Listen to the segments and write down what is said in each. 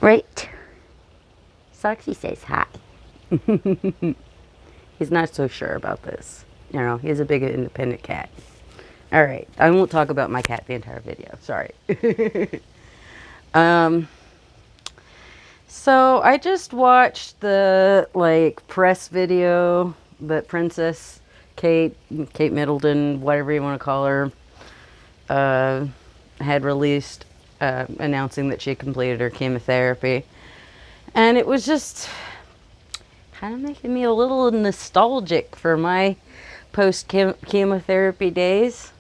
Right. Soxy says hi. He's not so sure about this. You know, he's a big independent cat. All right. I won't talk about my cat the entire video. Sorry. um, so I just watched the like press video that Princess Kate Middleton, whatever you want to call her, uh, had released, announcing that she completed her chemotherapy. And it was just kind of making me a little nostalgic for my post chemotherapy days.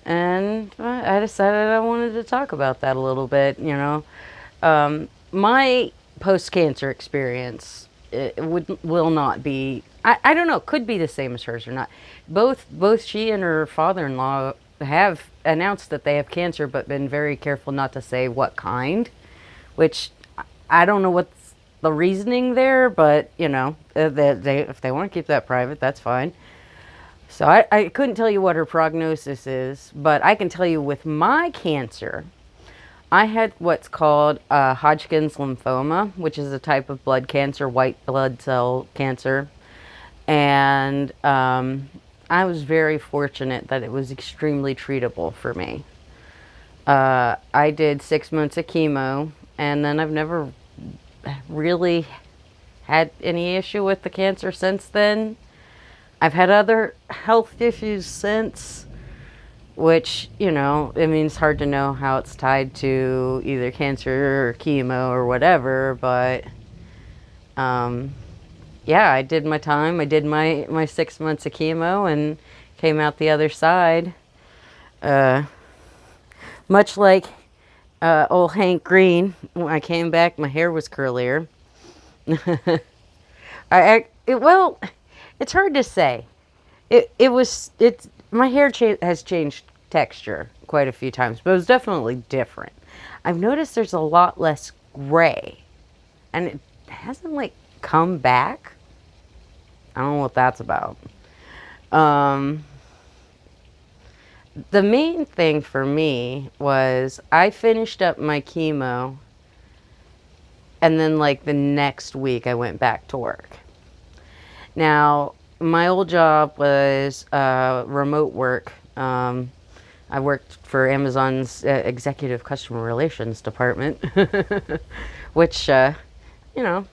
And I decided I wanted to talk about that a little bit. You know, my post cancer experience will not be. I don't know. Could be the same as hers or not. Both she and her father-in-law have announced that they have cancer, but been very careful not to say what kind. Which I don't know what's the reasoning there, but you know, if they want to keep that private, that's fine. So I couldn't tell you what her prognosis is, but I can tell you with my cancer, I had what's called Hodgkin's lymphoma, which is a type of blood cancer, white blood cell cancer. And I was very fortunate that it was extremely treatable for me. I did 6 months of chemo, and then I've never really had any issue with the cancer since then. I've had other health issues since, which, you know, I mean, it's hard to know how it's tied to either cancer or chemo or whatever, but yeah, I did my time. I did my 6 months of chemo and came out the other side. Uh, Much like old Hank Green, when I came back, my hair was curlier. Well, it's hard to say. It's my hair has changed texture quite a few times, but it was definitely different. I've noticed there's a lot less gray, and it hasn't like come back. I don't know what that's about. Um, the main thing for me was I finished up my chemo, and then like the next week I went back to work. Now, my old job was remote work. I worked for Amazon's executive customer relations department, which, you know,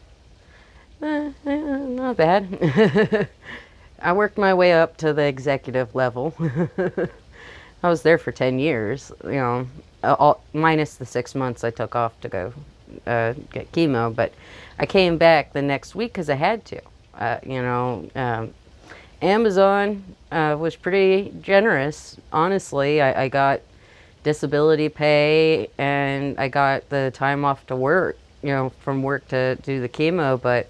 not bad. I worked my way up to the executive level. I was there for 10 years, you know, minus the 6 months I took off to go get chemo. But I came back the next week because I had to. You know, Amazon was pretty generous. Honestly, I got disability pay and I got the time off to work, you know, from work to do the chemo. But,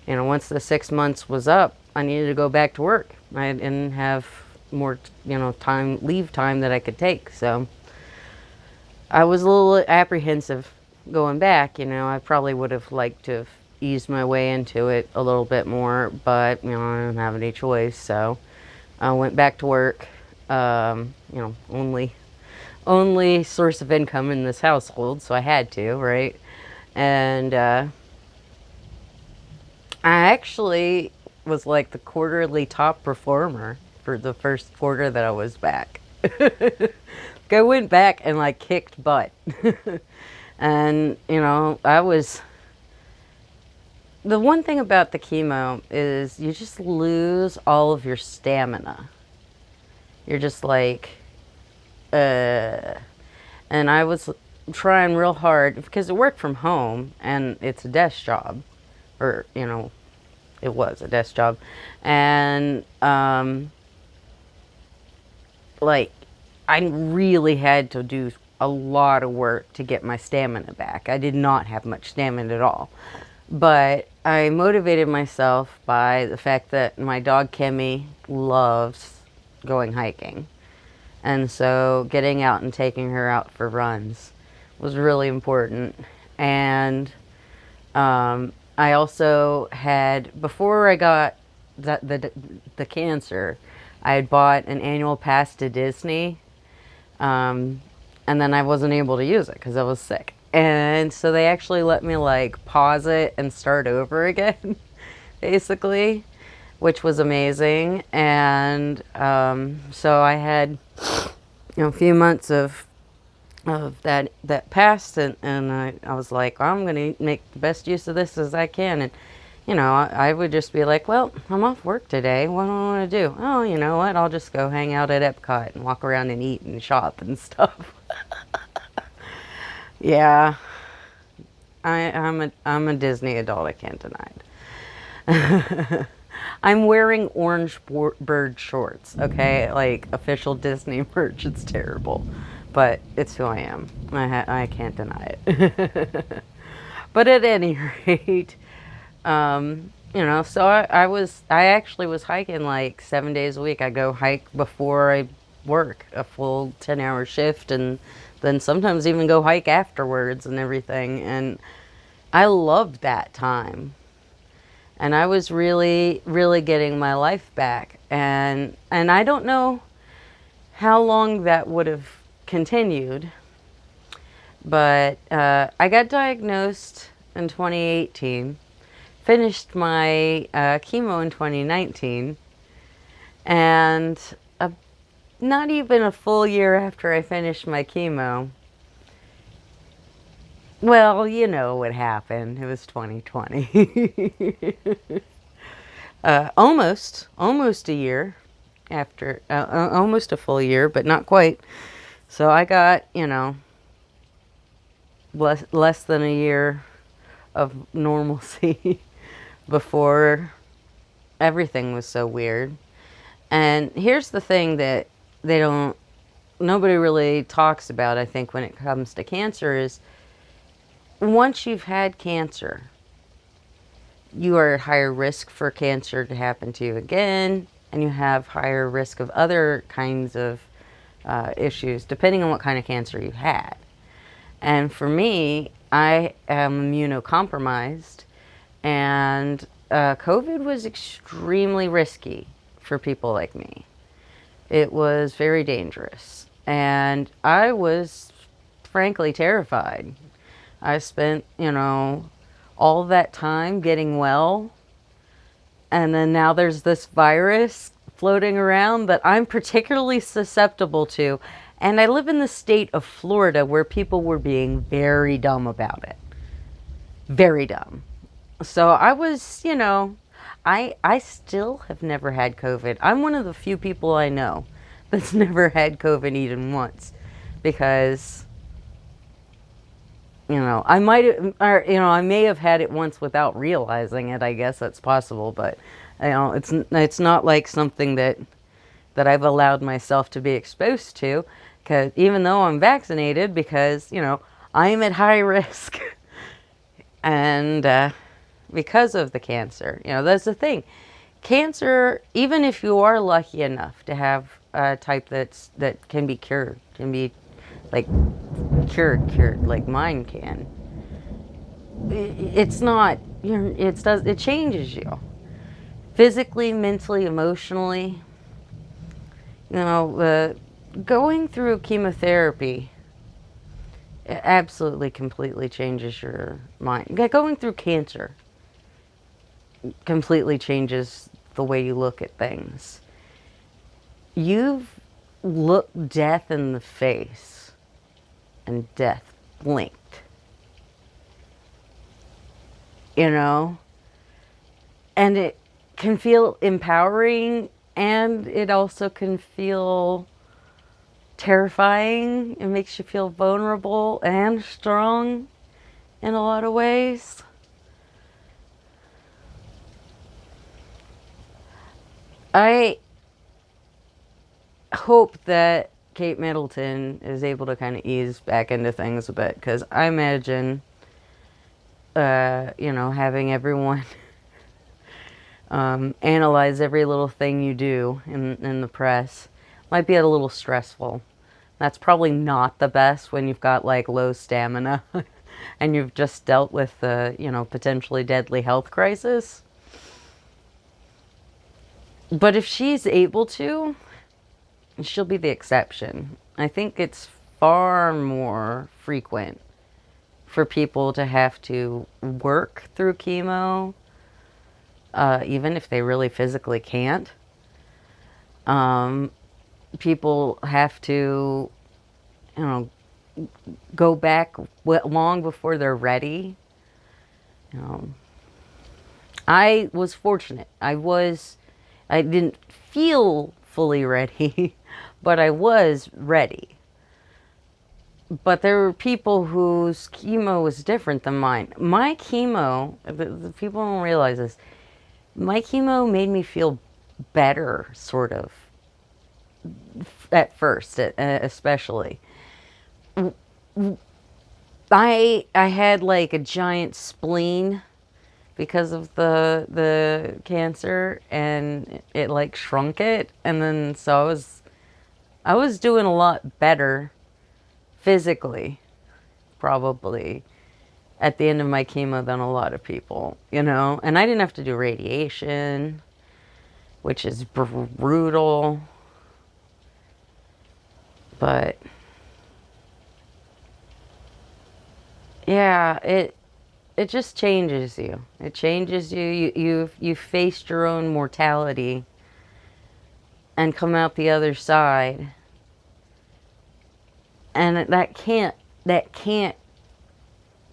you know, once the 6 months was up, I needed to go back to work. I didn't have more, you know, leave time that I could take. So I was a little apprehensive going back. You know, I probably would have liked to have eased my way into it a little bit more, but, you know, I didn't have any choice. So I went back to work. You know, only source of income in this household, so I had to, right? And I actually was like the quarterly top performer for the first quarter that I was back. I went back and like kicked butt. And, you know, the one thing about the chemo is you just lose all of your stamina. You're just like, and I was trying real hard because it worked from home and it's a desk job, or, you know, it was a desk job. And, like, I really had to do a lot of work to get my stamina back. I did not have much stamina at all. But I motivated myself by the fact that my dog Kimmy loves going hiking. And so getting out and taking her out for runs was really important. And I also had, before I got the cancer, I had bought an annual pass to Disney. And then I wasn't able to use it because I was sick. And so they actually let me like pause it and start over again, basically, which was amazing. And so I had, a few months of that passed, and I was like, well, I'm gonna make the best use of this as I can. And I would just be like, well, I'm off work today, what do I want to do? Oh, you know what, I'll just go hang out at Epcot and walk around and eat and shop and stuff. Yeah, I'm a Disney adult, I can't deny it. I'm wearing orange bird shorts, okay? Like official Disney merch. It's terrible, but it's who I am. I can't deny it. But at any rate, so I actually was hiking like 7 days a week. I go hike before I work a full 10-hour shift, and then sometimes even go hike afterwards and everything. And I loved that time. And I was really, really getting my life back. And I don't know how long that would have continued, but I got diagnosed in 2018, finished my chemo in 2019, and not even a full year after I finished my chemo, well, you know what happened. It was 2020. Almost a year after, almost a full year, but not quite. So I got, less than a year of normalcy before everything was so weird. And here's the thing that nobody really talks about, I think, when it comes to cancer is once you've had cancer, you are at higher risk for cancer to happen to you again, and you have higher risk of other kinds of issues, depending on what kind of cancer you had. And for me, I am immunocompromised, and COVID was extremely risky for people like me. It was very dangerous, and I was frankly terrified. I spent, all that time getting well, and then now there's this virus floating around that I'm particularly susceptible to. And I live in the state of Florida where people were being very dumb about it. Very dumb. So I was, I still have never had COVID. I'm one of the few people I know that's never had COVID even once, because I might have, or, I may have had it once without realizing it. I guess that's possible, but it's not like something that I've allowed myself to be exposed to, because even though I'm vaccinated, because I'm at high risk, and because of the cancer, that's the thing. Cancer, even if you are lucky enough to have a type that can be cured, can be like cured like mine can, it's not, it changes you physically, mentally, emotionally. Going through chemotherapy, it absolutely completely changes your mind. Going through cancer completely changes the way you look at things. You've looked death in the face, and death blinked. And it can feel empowering, and it also can feel terrifying. It makes you feel vulnerable and strong in a lot of ways. I hope that Kate Middleton is able to kind of ease back into things a bit, because I imagine, having everyone analyze every little thing you do in the press might be a little stressful. That's probably not the best when you've got like low stamina and you've just dealt with the, potentially deadly health crisis. But if she's able to, she'll be the exception. I think it's far more frequent for people to have to work through chemo, even if they really physically can't. People have to, you know, go back long before they're ready. I was fortunate. I didn't feel fully ready, but I was ready. But there were people whose chemo was different than mine. My chemo, the people don't realize this, my chemo made me feel better, sort of, at first, especially. I had like a giant spleen because of the cancer, and it like shrunk it, and then so I was doing a lot better physically, probably, at the end of my chemo than a lot of people, you know? And I didn't have to do radiation, which is brutal. But yeah, it just changes you. It changes you. You've faced your own mortality and come out the other side. And that can't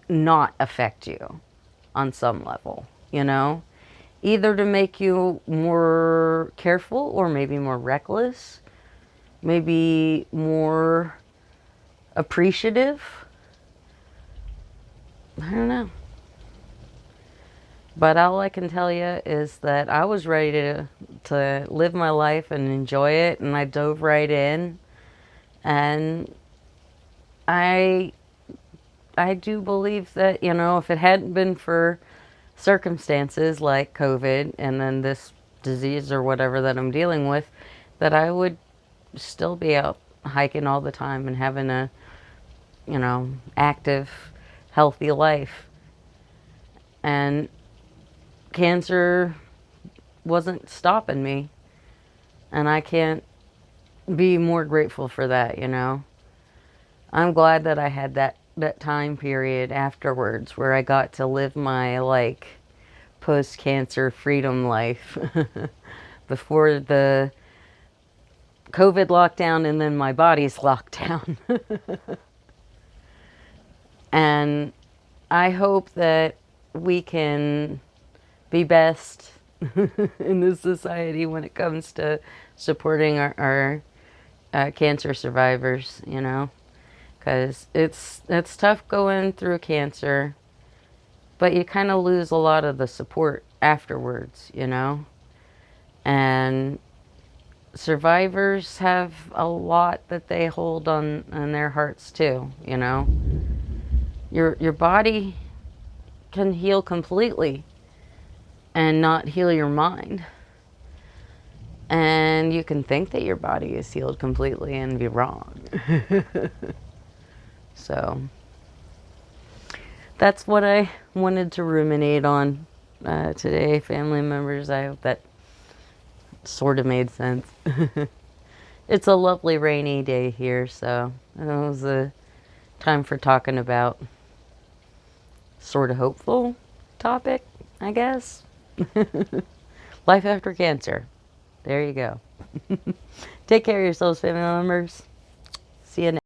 not affect you on some level, you know? Either to make you more careful, or maybe more reckless, maybe more appreciative. I don't know. But all I can tell you is that I was ready to live my life and enjoy it, and I dove right in. And I I do believe that, you know, if it hadn't been for circumstances like COVID and then this disease or whatever that I'm dealing with, that I would still be out hiking all the time and having a, you know, active, healthy life. And cancer wasn't stopping me. And I can't be more grateful for that, you know. I'm glad that I had that time period afterwards where I got to live my, like, post-cancer freedom life before the COVID lockdown and then my body's lockdown. And I hope that we can be best in this society when it comes to supporting our cancer survivors, you know, because it's tough going through cancer, but you kind of lose a lot of the support afterwards, you know. And survivors have a lot that they hold on their hearts too, you know. Your body can heal completely and not heal your mind. And you can think that your body is healed completely and be wrong. So that's what I wanted to ruminate on today, family members. I hope that sort of made sense. It's a lovely rainy day here, so it was a time for talking about sort of hopeful topic, I guess. Life after cancer. There you go. Take care of yourselves, family members. See you next.